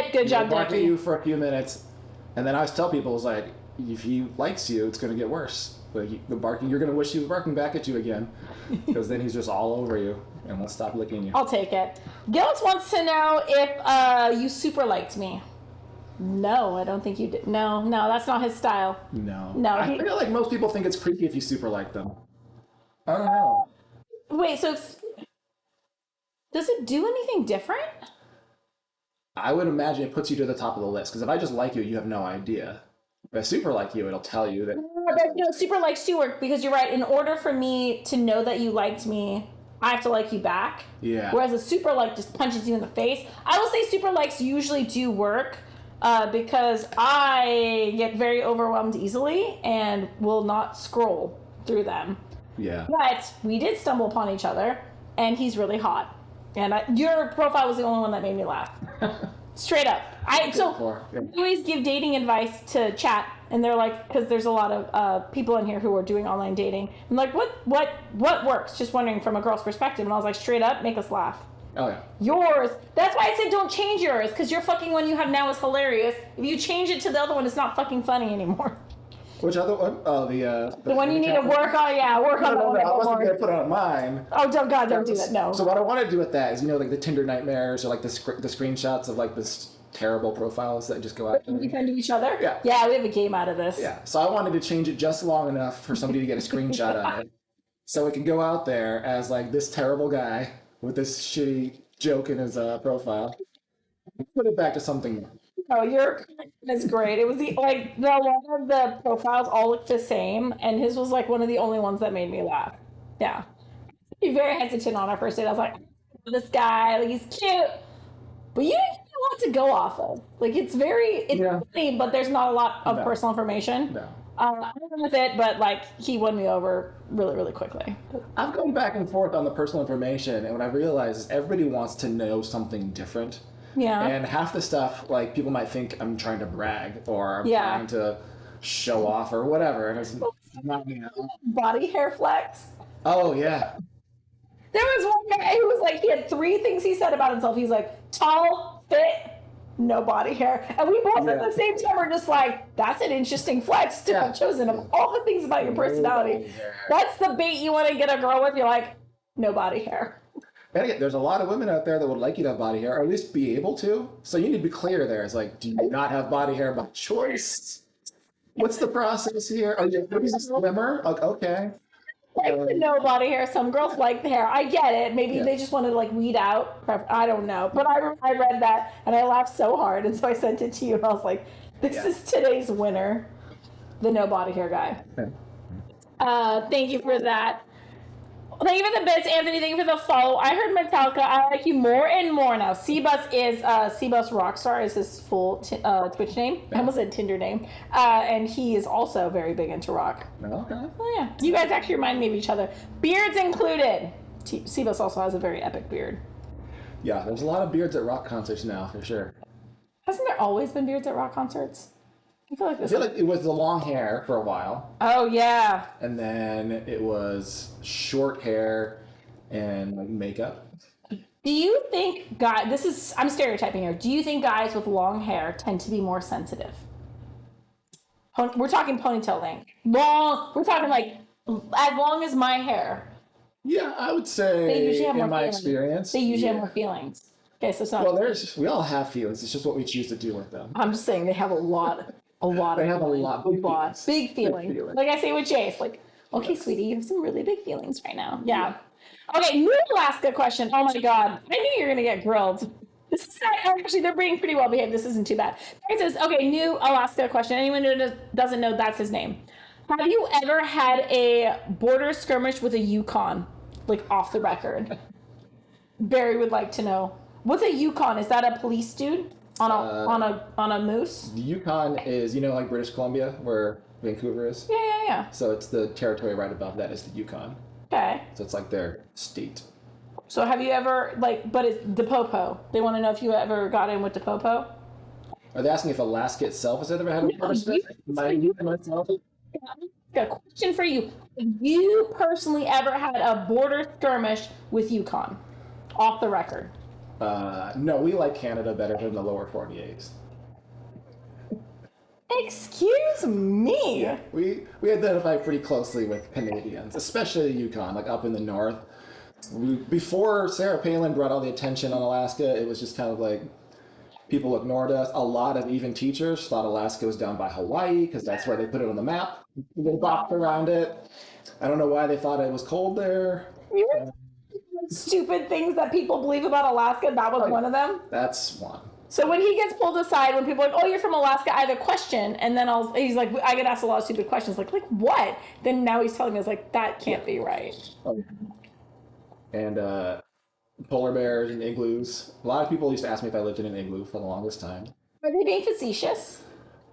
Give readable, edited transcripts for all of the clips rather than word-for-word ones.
it. Good job, bark Ducky. at you for a few minutes, and then I always tell people, it's like, if he likes you, it's going to get worse. Like the barking, you're going to wish he was barking back at you again, because then he's just all over you and won't stop licking you. I'll take it. Gillis wants to know if you super liked me. No, I don't think you did. No, that's not his style. No. I feel like most people think it's creepy if you super like them. I don't know. Wait, so does it do anything different? I would imagine it puts you to the top of the list, because if I just like you, you have no idea. If I super like you, it'll tell you that. But super likes do work, because you're right. In order for me to know that you liked me, I have to like you back. Yeah. Whereas a super like just punches you in the face. I will say super likes usually do work because I get very overwhelmed easily and will not scroll through them. Yeah. But we did stumble upon each other, and he's really hot. And your profile was the only one that made me laugh. Straight up. I always give dating advice to chat, and they're like, because there's a lot of people in here who are doing online dating. I'm like, what works? Just wondering from a girl's perspective. And I was like, straight up, make us laugh. Oh yeah. Yours. That's why I said don't change yours, because your fucking one you have now is hilarious. If you change it to the other one, it's not fucking funny anymore. Which other one? Oh, the one you need to work on. Yeah, work on that one. I wasn't gonna put it on mine. Oh, don't do that. No. So what I want to do with that is, like the Tinder nightmares, or like the screenshots of like this terrible profiles that just go out. We send to each other. Yeah. Yeah, we have a game out of this. Yeah. So I wanted to change it just long enough for somebody to get a screenshot of it, so it can go out there as like this terrible guy with this shitty joke in his profile. Put it back to something. Oh, that's great. It was a lot of the profiles all looked the same, and his was like one of the only ones that made me laugh. Yeah. Be very hesitant on our first date. I was like, this guy, like, he's cute, but you didn't have a lot to go off of. Like, it's funny, but there's not a lot of personal information. No. I went with it, but like he won me over really, really quickly. I've gone back and forth on the personal information, and what I realized is everybody wants to know something different. Yeah. And half the stuff, like, people might think I'm trying to brag, or I'm trying to show off, or whatever. And it's not, Body hair flex. Oh, yeah. There was one guy who was like, he had 3 things he said about himself. He's like, tall, fit, no body hair. And we both at the same time were just like, that's an interesting flex to have chosen of all the things about your personality. That's the bait you want to get a girl with. You're like, no body hair. And again, there's a lot of women out there that would like you to have body hair, or at least be able to. So you need to be clear there. It's like, do you not have body hair by choice? What's the process here? Oh, you're a swimmer? Like, okay. Like the no body hair. Some girls like the hair. I get it. Maybe they just want to like weed out. I don't know. But I read that and I laughed so hard, and so I sent it to you, and I was like, this is today's winner, the no body hair guy. Thank you for that. Thank you for the bits, Anthony. Thank you for the follow. I heard Metallica. I like you more and more now. Cbus is Cbus Rockstar is his full Twitch name. I almost said Tinder name. And he is also very big into rock. Okay. Oh yeah. You guys actually remind me of each other. Beards included. Cbus also has a very epic beard. Yeah, there's a lot of beards at rock concerts now, for sure. Hasn't there always been beards at rock concerts? I feel like it was the long hair for a while. Oh yeah. And then it was short hair and like makeup. Do you think I'm stereotyping here. Do you think guys with long hair tend to be more sensitive? We're talking ponytail length. Long. We're talking like as long as my hair. Yeah, I would say in my experience. They usually have more feelings. Okay, so it's not. Well, we all have feelings. It's just what we choose to do with them. I'm just saying they have a lot. They have a lot. Big feelings. Like I say with Chase, like, okay, sweetie, you have some really big feelings right now. Yeah. Okay, new Alaska question. Oh my God. I knew you were going to get grilled. This is actually, they're being pretty well behaved. This isn't too bad. It says, okay, new Alaska question. Anyone who doesn't know, that's his name. Have you ever had a border skirmish with a Yukon? Like off the record. Barry would like to know. What's a Yukon? Is that a police dude? On a moose? The Yukon is, like British Columbia, where Vancouver is? Yeah. So it's the territory right above that is the Yukon. Okay. So it's like their state. So have you ever, but it's the Popo. They want to know if you ever got in with the Popo? Are they asking if Alaska itself has ever had a border skirmish? Myself? Got a question for you. Have you personally ever had a border skirmish with Yukon? Off the record. No, we like Canada better than the lower 48. Excuse me. Yeah, we identify pretty closely with Canadians, especially Yukon, like up in the north. Before Sarah Palin brought all the attention on Alaska, it was just kind of like people ignored us. A lot of even teachers thought Alaska was down by Hawaii because that's where they put it on the map. They bopped around it. I don't know why they thought it was cold there. Stupid things that people believe about Alaska, that was one of them. That's one. So when he gets pulled aside, when people are like, oh, you're from Alaska, I have a question. And then he's like, I get asked a lot of stupid questions. Like what? Then now he's telling me, I was like, that can't be right. And polar bears and igloos. A lot of people used to ask me if I lived in an igloo for the longest time. Are they being facetious?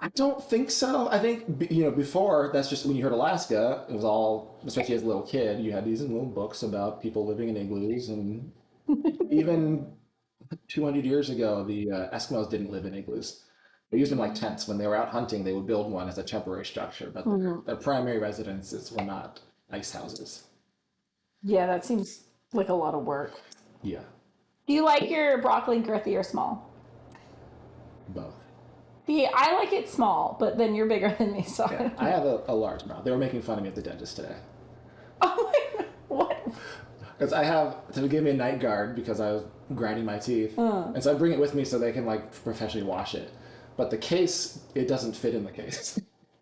I don't think so. I think, before, that's just when you heard Alaska, it was all, especially as a little kid, you had these little books about people living in igloos. And even 200 years ago, the Eskimos didn't live in igloos. They used them like tents. When they were out hunting, they would build one as a temporary structure, but their primary residences were not ice houses. Yeah, that seems like a lot of work. Yeah. Do you like your broccoli girthy or small? Both. Yeah, I like it small, but then you're bigger than me, so. Yeah, I have a large mouth. They were making fun of me at the dentist today. Oh my God, what? Because I have to give me a night guard because I was grinding my teeth. And so I bring it with me so they can professionally wash it. But the case, it doesn't fit in the case.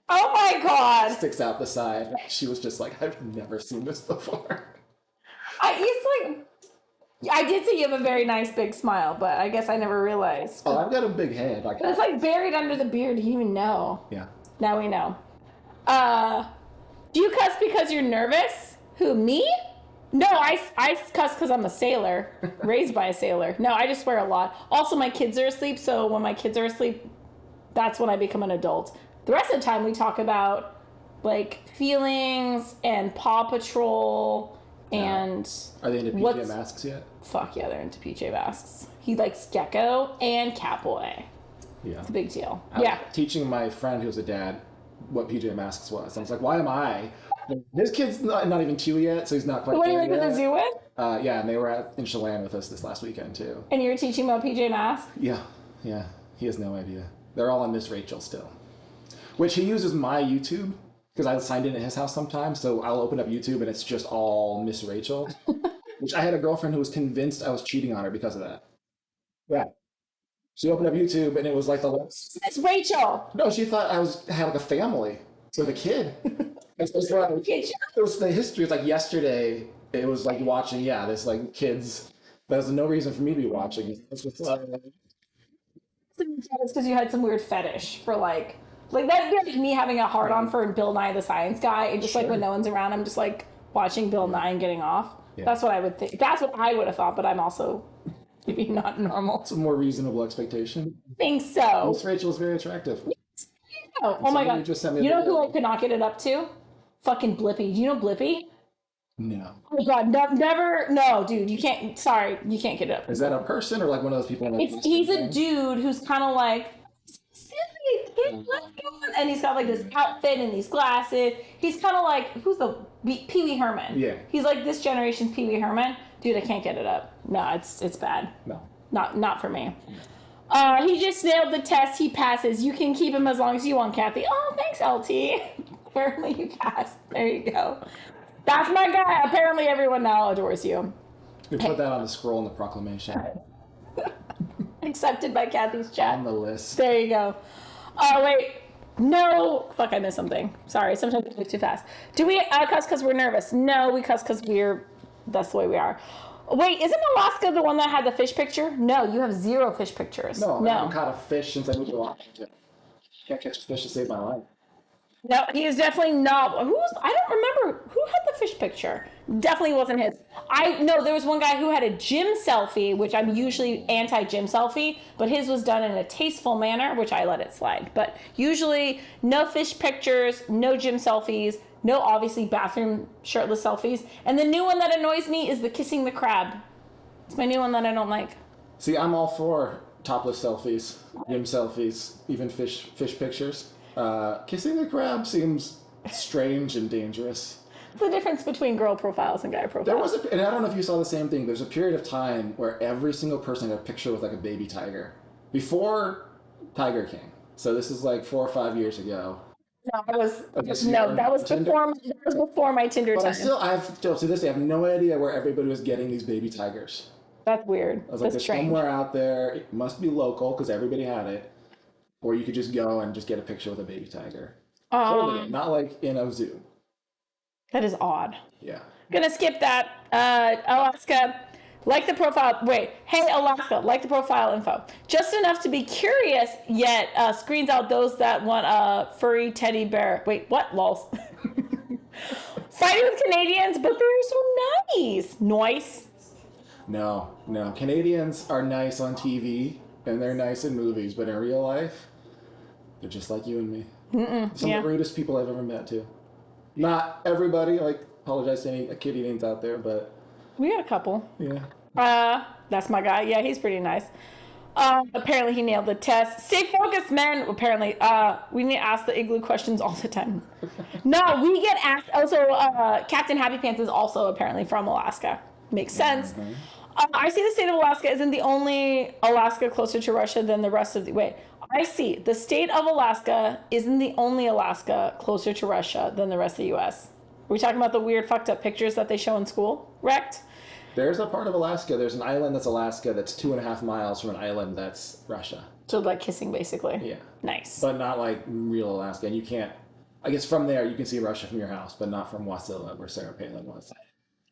Oh my God. It sticks out the side. She was just like, I've never seen this before. I did say you have a very nice big smile, but I guess I never realized. Oh, I've got a big head. But it's buried under the beard. You didn't even know. Yeah. Now we know. Do you cuss because you're nervous? Who, me? No, I cuss because I'm a sailor, raised by a sailor. No, I just swear a lot. Also, my kids are asleep, so when my kids are asleep, that's when I become an adult. The rest of the time, we talk about feelings and Paw Patrol and. Are they into PJ Masks yet? Fuck yeah, they're into PJ Masks. He likes Gecko and Catboy. Yeah, it's a big deal. I was teaching my friend who's a dad what PJ Masks was. I was like, why am I? His kid's not even 2 yet, so he's not quite. The one you went to the zoo with? Yeah, and they were in Chelan with us this last weekend too. And you were teaching about PJ Masks? Yeah. He has no idea. They're all on Miss Rachel still, which he uses my YouTube because I signed in at his house sometimes. So I'll open up YouTube and it's just all Miss Rachel. Which I had a girlfriend who was convinced I was cheating on her because of that. Yeah. She opened up YouTube and it was like Miss Rachel. No, she thought I had a family with a kid. It was the history. It's yesterday. It was watching. Yeah, this kids. There's no reason for me to be watching it. It's because you had some weird fetish for that'd be me having a hard on for Bill Nye the Science Guy, and just when no one's around, I'm just watching Bill Nye and getting off. Yeah. That's what I would think. That's what I would have thought, but I'm also maybe not normal. It's a more reasonable expectation. I think so. Miss Rachel is very attractive. Oh my God. You know who I could not get it up to? Fucking Blippi. Do you know Blippi? No. Oh God, never. No, dude, you can't. Sorry, you can't get it up. Is that a person or one of those people? He's a dude who's kind of silly kid, and he's got this outfit and these glasses. He's kind of who's the Pee Wee Herman? Yeah. He's this generation's Pee Wee Herman. Dude, I can't get it up. No, it's bad. No. Not for me. He just nailed the test. He passes. You can keep him as long as you want, Kathy. Oh, thanks, LT. Apparently you passed. There you go. That's my guy. Apparently everyone now adores you. We put that on the scroll in the proclamation. Accepted by Kathy's chat. On the list. There you go. Oh, wait. No. Fuck, I missed something. Sorry. Sometimes we move too fast. Do we cuss because we're nervous? No, we cuss because that's the way we are. Wait, isn't Alaska the one that had the fish picture? No, you have 0 fish pictures. No. I haven't caught a fish since I moved to Washington. Can't catch a fish to save my life. No, he is definitely not. I don't remember who had the fish picture. Definitely wasn't his. There was one guy who had a gym selfie, which I'm usually anti-gym selfie, but his was done in a tasteful manner, which I let it slide. But usually no fish pictures, no gym selfies, no obviously bathroom shirtless selfies. And the new one that annoys me is the kissing the crab. It's my new one that I don't like. See, I'm all for topless selfies, gym selfies, even fish pictures. Kissing the crab seems strange and dangerous. What's the difference between girl profiles and guy profiles? And I don't know if you saw the same thing. There's a period of time where every single person had a picture with like a baby tiger before Tiger King. So this is like 4 or 5 years ago. No, that was before my Tinder but time. To this day, I have no idea where everybody was getting these baby tigers. That's weird. I was like, That's there's strange. somewhere out there. It must be local because everybody had it. Or you could just go and just get a picture with a baby tiger. Holding it, not like in a zoo. That is odd. Yeah. Gonna skip that. Alaska, like the profile. Wait, hey Alaska, like the profile info. Just enough to be curious, yet screens out those that want a furry teddy bear. Wait, what? Lols. Fighting with Canadians, but they're so nice. Nice. No. Canadians are nice on TV and they're nice in movies, but in real life, they're just like you and me. Some of the rudest people I've ever met too. Not everybody. Like, apologize to any Canadians out there, but We got a couple. yeah. That's my guy. Yeah, he's pretty nice. Apparently he nailed the test. Stay focused, men. Apparently, we need to ask the igloo questions all the time. No, we get asked. Also, Captain Happy Pants is also apparently from Alaska. Makes sense. I see the state of Alaska isn't the only Alaska closer to Russia than the rest of the... Wait, I see. The state of Alaska isn't the only Alaska closer to Russia than the rest of the U.S. Are we talking about the weird fucked up pictures that they show in school? Wrecked? There's a part of Alaska, there's an island that's Alaska that's 2.5 miles from an island that's Russia. So like kissing, basically. Yeah. Nice. But not like real Alaska. And you can't... I guess from there you can see Russia from your house, but not from Wasilla, where Sarah Palin was.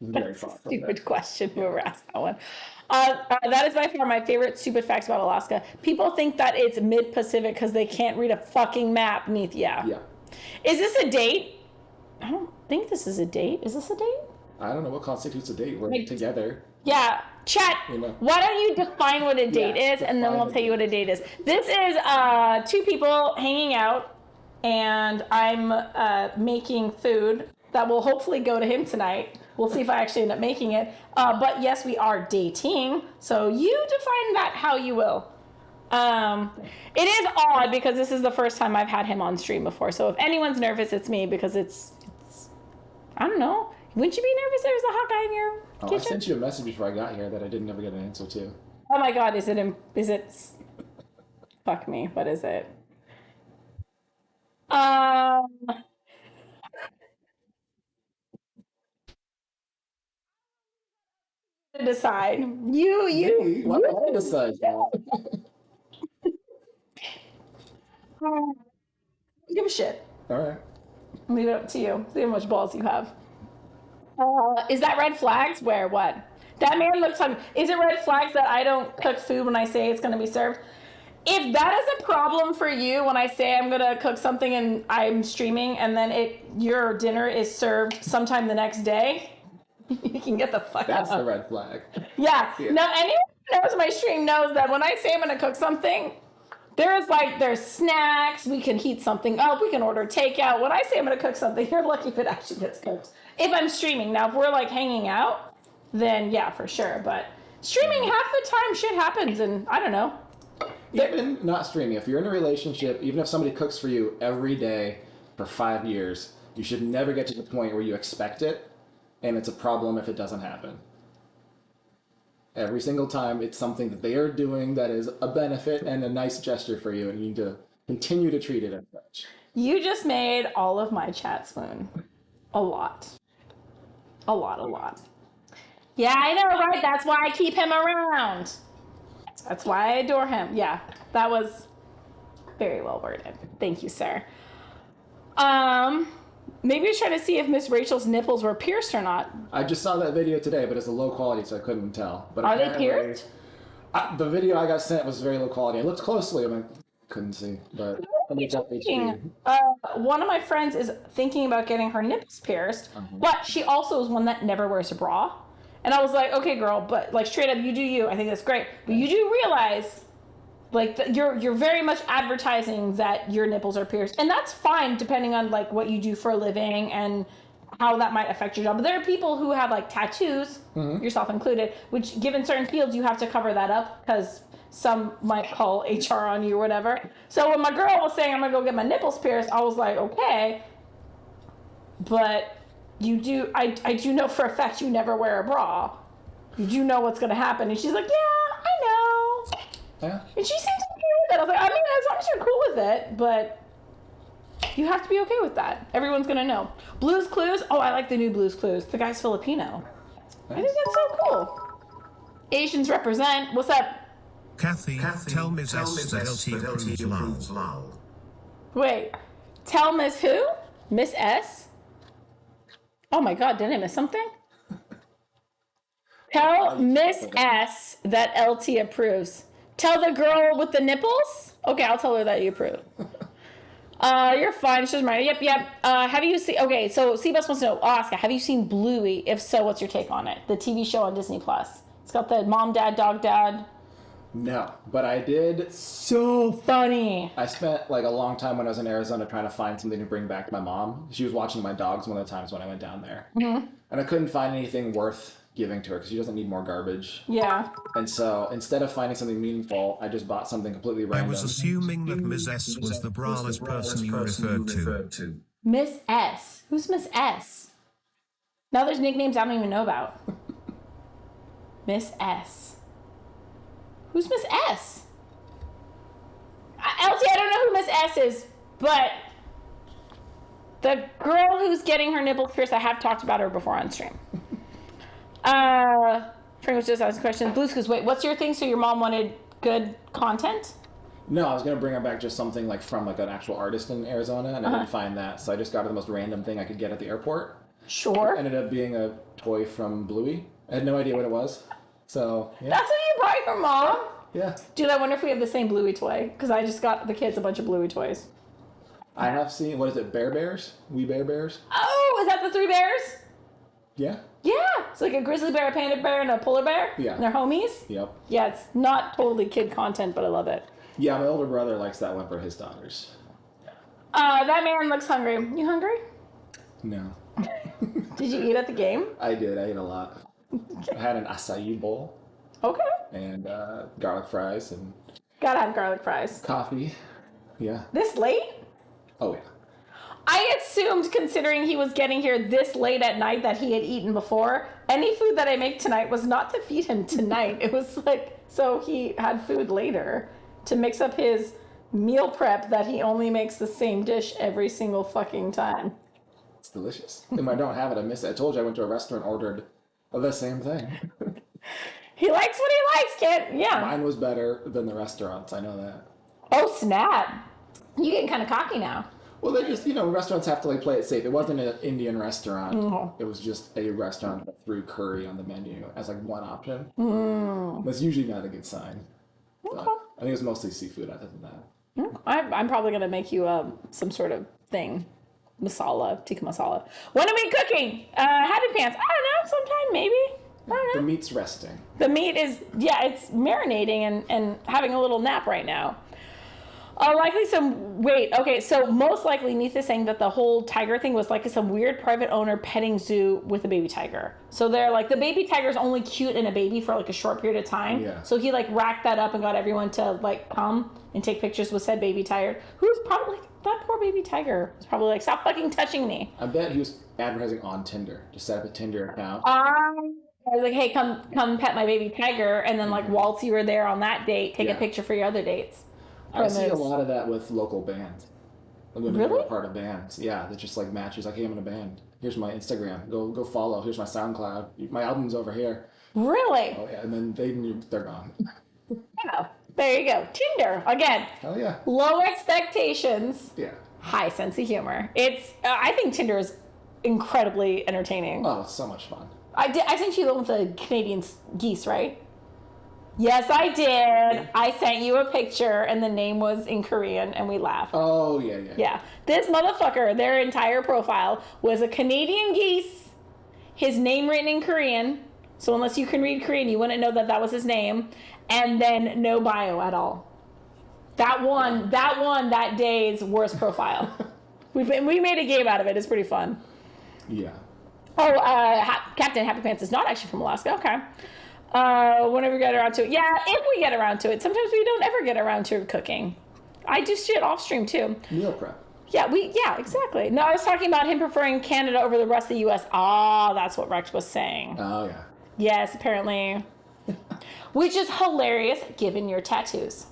Very far from Stupid there. question. Whoever asked that one. That is by far my favorite stupid facts about Alaska. People think that it's mid-Pacific because they can't read a fucking map. Yeah. Is this a date? I don't think this is a date. Is this a date? I don't know what constitutes a date. We're together. Yeah. Chat, why don't you define what a date is, and then we'll tell you what a date is. This is 2 people hanging out, and I'm making food that will hopefully go to him tonight. We'll see if I actually end up making it. But yes, we are dating. So you define that how you will. It is odd because this is the first time I've had him on stream before. So if anyone's nervous, it's me because it's I don't know. Wouldn't you be nervous there's a hot guy in your kitchen? I sent you a message before I got here that I didn't ever get an answer to. Oh my God, is it, fuck me, what is it? Decide. You. Why do I decide that? Give a shit. All right. Leave it up to you. See how much balls you have. Is that red flags? Where? What? That man looks hungry. Is it red flags that I don't cook food when I say it's going to be served? If that is a problem for you when I say I'm going to cook something and I'm streaming and then your dinner is served sometime the next day, you can get the fuck out. That's the red flag. Yeah. No, anyone who knows my stream knows that when I say I'm going to cook something, there's snacks, we can heat something up, we can order takeout. When I say I'm going to cook something, you're lucky if it actually gets cooked. If I'm streaming. Now, if we're like hanging out, then yeah, for sure. But streaming, half the time shit happens and I don't know. Even not streaming, if you're in a relationship, even if somebody cooks for you every day for 5 years, you should never get to the point where you expect it and it's a problem if it doesn't happen. Every single time, it's something that they are doing that is a benefit and a nice gesture for you, and you need to continue to treat it as such. You just made all of my chat swoon. A lot. A lot. Yeah, I know, right? That's why I keep him around. That's why I adore him. Yeah, that was very well worded. Thank you, sir. Maybe you're trying to see if Miss Rachel's nipples were pierced or not. I just saw that video today, but it's a low quality, so I couldn't tell. But are they pierced? The video I got sent was very low quality. I looked closely, I couldn't see, but one of my friends is thinking about getting her nipples pierced, but she also is one that never wears a bra. And I was like, okay, girl, but like straight up, you do you. I think that's great. But you do realize, like, you're very much advertising that your nipples are pierced, and that's fine depending on like what you do for a living and how that might affect your job. But there are people who have like tattoos, yourself included, which given certain fields you have to cover that up because some might call HR on you or whatever. So when my girl was saying I'm gonna go get my nipples pierced, I was like, okay, but you do, I do know for a fact you never wear a bra. You do know what's going to happen. And she's like, yeah, I know. Yeah. And she seems okay with it. I was like, I mean, as long as you're cool with it, but you have to be okay with that. Everyone's going to know. Blue's Clues. Oh, I like the new Blue's Clues. The guy's Filipino. Nice. I think that's so cool. Asians represent. What's up? Kathy, tell Ms. S that LT approves lol. Wait. Tell Miss who? Miss S? Oh my God, did I miss something? Tell Miss S that LT approves. Tell the girl with the nipples? Okay, I'll tell her that you approve. You're fine. She's right. Yep. Have you seen... Okay, so Seabus wants to know, Oscar, have you seen Bluey? If so, what's your take on it? The TV show on Disney+. It's got the mom, dad, dog, dad. No, but I did. So funny. I spent like a long time when I was in Arizona trying to find something to bring back to my mom. She was watching my dogs one of the times when I went down there. Mm-hmm. And I couldn't find anything worth giving to her because she doesn't need more garbage. Yeah. And so instead of finding something meaningful, I just bought something completely random. I was assuming that Ms. S was the braless person you referred to. Miss S? Who's Miss S? Now there's nicknames I don't even know about. Miss S. Who's Miss S? LT, I don't know who Miss S is, but the girl who's getting her nipples pierced, I have talked about her before on stream. Frank was just asking questions. Blue's Clues, wait, what's your thing? So your mom wanted good content? No, I was going to bring her back just something like from like an actual artist in Arizona, and I didn't find that. So I just got her the most random thing I could get at the airport. Sure. It ended up being a toy from Bluey. I had no idea what it was. So, yeah. That's what you brought your mom? Yeah. Dude, I wonder if we have the same Bluey toy, because I just got the kids a bunch of Bluey toys. I have seen, what is it, Bear Bears? We Bear Bears? Oh, is that the 3 bears? Yeah. Yeah. It's like a grizzly bear, a panda bear, and a polar bear. Yeah. And they're homies. Yep. Yeah, it's not totally kid content, but I love it. Yeah, my older brother likes that one for his daughters. That man looks hungry. You hungry? No. Did you eat at the game? I did. I ate a lot. I had an acai bowl. Okay. And garlic fries and... Gotta have garlic fries. Coffee. Yeah. This late? Oh, yeah. I assumed, considering he was getting here this late at night, that he had eaten before. Any food that I make tonight was not to feed him tonight. It was like, so he had food later to mix up his meal prep that he only makes the same dish every single fucking time. It's delicious. If I don't have it, I miss it. I told you I went to a restaurant and ordered the same thing. He likes what he likes, kid. Yeah. Mine was better than the restaurant's. I know that. Oh, snap. You getting kind of cocky now. Well, they just, restaurants have to like play it safe. It wasn't an Indian restaurant. Mm-hmm. It was just a restaurant that threw curry on the menu as like one option. Mm. That's usually not a good sign. Okay. I think it was mostly seafood other than that. I'm probably going to make you some sort of thing. Masala, tikka masala. When are we cooking? Happy pants. I don't know, sometime maybe. I don't know. The meat's resting. The meat is, it's marinating and having a little nap right now. So most likely Neith is saying that the whole tiger thing was like some weird private owner petting zoo with a baby tiger. So they're like, the baby tiger's only cute in a baby for like a short period of time. Yeah. So he like racked that up and got everyone to like come and take pictures with said baby tiger, who's probably, that poor baby tiger was probably like, stop fucking touching me. I bet he was advertising on Tinder. Just set up a Tinder account. I was like, hey, come pet my baby tiger. And then like, whilst you were there on that date, take a picture for your other dates. I see a lot of that with local bands. Like women who Really? are part of bands. Yeah, that just like matches. Like, hey, I'm in a band. Here's my Instagram. Go follow. Here's my SoundCloud. My album's over here. Really? Oh yeah, and then they're gone. Oh, there you go. Tinder again. Hell yeah. Low expectations. Yeah. High sense of humor. It's. I think Tinder is incredibly entertaining. Oh, it's so much fun. I sent you the one with the Canadian geese, right? Yes, I did. I sent you a picture, and the name was in Korean, and we laughed. Oh, yeah. Yeah. This motherfucker, their entire profile was a Canadian geese, his name written in Korean, so unless you can read Korean, you wouldn't know that was his name, and then no bio at all. That that day's worst profile. we made a game out of it. It's pretty fun. Yeah. Oh, Captain Happy Pants is not actually from Alaska. Okay. Whenever we get around to it. Yeah, if we get around to it. Sometimes we don't ever get around to cooking. I do shit off stream too. Meal prep. Yeah, exactly. No, I was talking about him preferring Canada over the rest of the U.S. Ah, that's what Rex was saying. Oh, yeah. Yes, apparently. Which is hilarious, given your tattoos.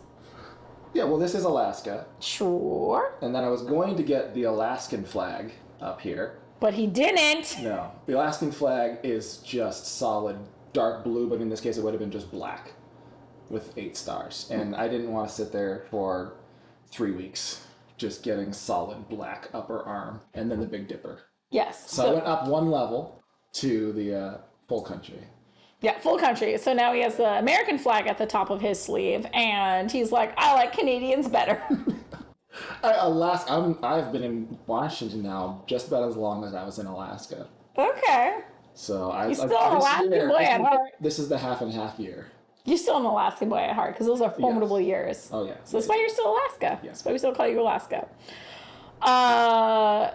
Yeah, well, this is Alaska. Sure. And then I was going to get the Alaskan flag up here. But he didn't. No. The Alaskan flag is just solid dark blue, but in this case it would have been just black with 8 stars. And I didn't want to sit there for 3 weeks just getting solid black upper arm and then the Big Dipper. Yes. So I went up 1 level to the full country. Yeah, full country. So now he has the American flag at the top of his sleeve, and he's like, I like Canadians better. I've been in Washington now just about as long as I was in Alaska. Okay. So You're still an Alaskan boy at heart. This is the half and half year. You're still an Alaskan boy at heart, because those are formidable years. Oh, yeah. So that's why you're still Alaska. Yeah. That's why we still call you Alaska. I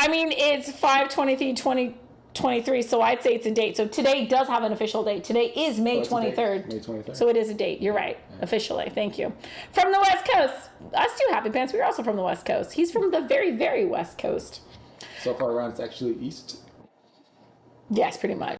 mean, it's 5/23/2023, so I'd say it's a date. So today does have an official date. Today is May 23rd. May 23rd. So it is a date. You're right. Yeah. Officially. Thank you. From the West Coast. Us two Happy Pants, we're also from the West Coast. He's from the very, very West Coast. So far around, it's actually east. Yes, pretty much.